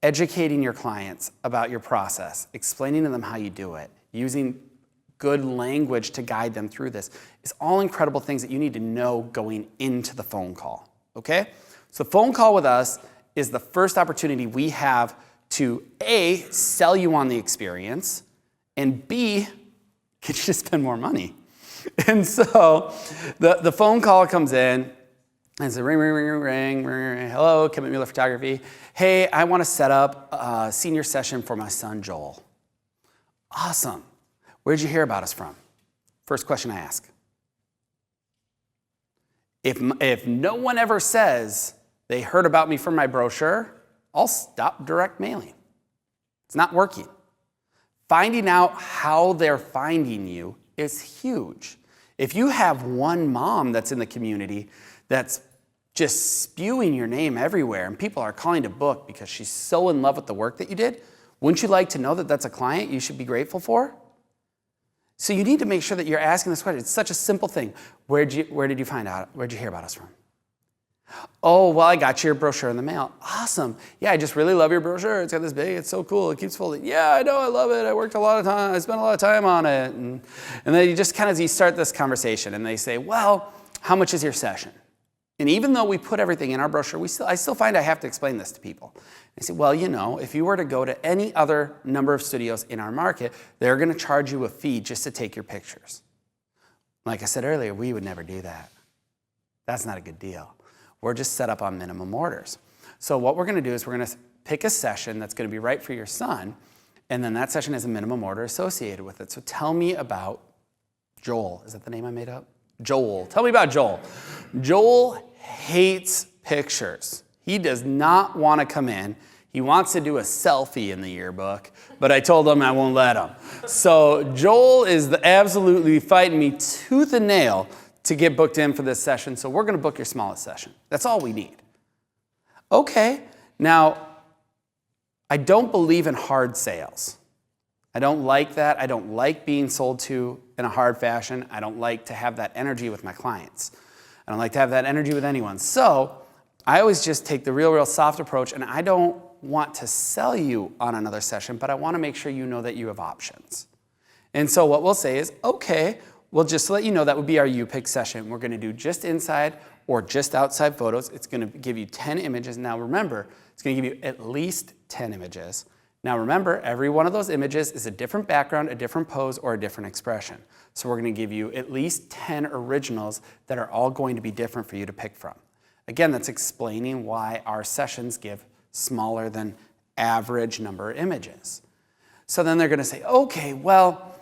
educating your clients about your process, explaining to them how you do it, using good language to guide them through this is all incredible things that you need to know going into the phone call, okay? So the phone call with us is the first opportunity we have to A, sell you on the experience, and B, get you to spend more money. And so the phone call comes in, and it's a ring, ring, ring, ring, ring, ring. Hello, Kemmetmueller Photography. Hey, I want to set up a senior session for my son, Joel. Awesome. Where'd you hear about us from? First question I ask. If no one ever says they heard about me from my brochure, I'll stop direct mailing. It's not working. Finding out how they're finding you is huge. If you have one mom that's in the community that's just spewing your name everywhere and people are calling to book because she's so in love with the work that you did, wouldn't you like to know that that's a client you should be grateful for? So you need to make sure that you're asking this question. It's such a simple thing. Where did you find out? Where'd you hear about us from? Oh, well, I got your brochure in the mail. Awesome. Yeah, I just really love your brochure. It's got this big, it's so cool. It keeps folding. Yeah, I know, I love it. I spent a lot of time on it. And then you just you start this conversation and they say, well, how much is your session? And even though we put everything in our brochure, I still find I have to explain this to people. I say, well, you know, if you were to go to any other number of studios in our market, they're going to charge you a fee just to take your pictures. Like I said earlier, we would never do that. That's not a good deal. We're just set up on minimum orders. So what we're going to do is we're going to pick a session that's going to be right for your son, and then that session has a minimum order associated with it. So tell me about Joel. Is that the name I made up? Joel. Tell me about Joel. Joel hates pictures. He does not want to come in. He wants to do a selfie in the yearbook, but I told him I won't let him. So Joel is absolutely fighting me tooth and nail to get booked in for this session, so we're going to book your smallest session. That's all we need. Okay, now, I don't believe in hard sales. I don't like that. I don't like being sold to in a hard fashion. I don't like to have that energy with my clients. I don't like to have that energy with anyone. So I always just take the real soft approach, and I don't want to sell you on another session, but I want to make sure you know that you have options. And so what we'll say is, okay, well, just to let you know, that would be our you-pick session. We're going to do just inside or just outside photos. It's going to give you 10 images. Now remember, it's going to give you at least 10 images. Now remember, every one of those images is a different background, a different pose, or a different expression. So we're going to give you at least 10 originals that are all going to be different for you to pick from. Again, that's explaining why our sessions give smaller than average number of images. So then they're going to say, okay, well,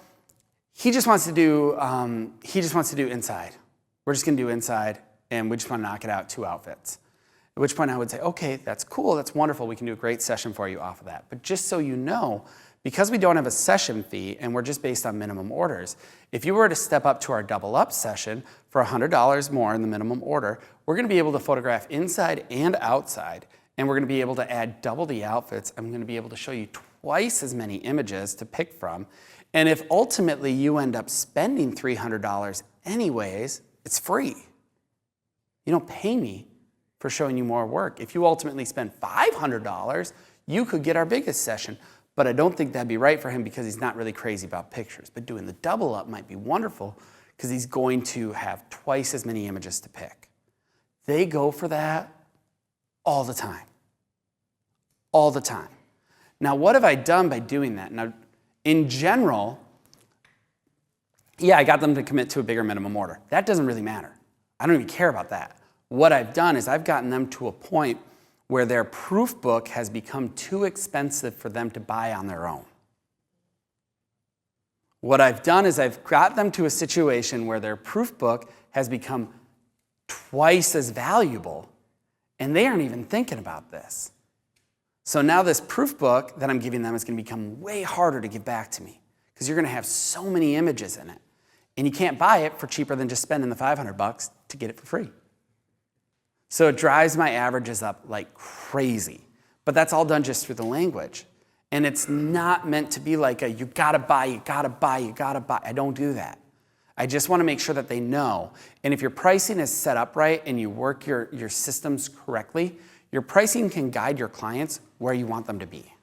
he just wants to do inside. We're just going to do inside, and we just want to knock it out 2 outfits. At which point I would say, okay, that's cool, that's wonderful, we can do a great session for you off of that. But just so you know, because we don't have a session fee and we're just based on minimum orders, if you were to step up to our double up session for $100 more in the minimum order, we're going to be able to photograph inside and outside, and we're going to be able to add double the outfits. I'm going to be able to show you twice as many images to pick from. And if ultimately you end up spending $300 anyways, it's free. You don't pay me for showing you more work. If you ultimately spend $500, you could get our biggest session. But I don't think that'd be right for him because he's not really crazy about pictures. But doing the double up might be wonderful because he's going to have twice as many images to pick. They go for that all the time. All the time. Now, what have I done by doing that? Now, in general, yeah, I got them to commit to a bigger minimum order. That doesn't really matter. I don't even care about that. What I've done is I've gotten them to a point where their proof book has become too expensive for them to buy on their own. What I've done is I've got them to a situation where their proof book has become twice as valuable, and they aren't even thinking about this. So now this proof book that I'm giving them is going to become way harder to give back to me because you're going to have so many images in it, and you can't buy it for cheaper than just spending the $500 to get it for free. So it drives my averages up like crazy. But that's all done just through the language. And it's not meant to be like a you gotta buy, you gotta buy, you gotta buy. I don't do that. I just want to make sure that they know. And if your pricing is set up right and you work your systems correctly, Your pricing can guide your clients where you want them to be.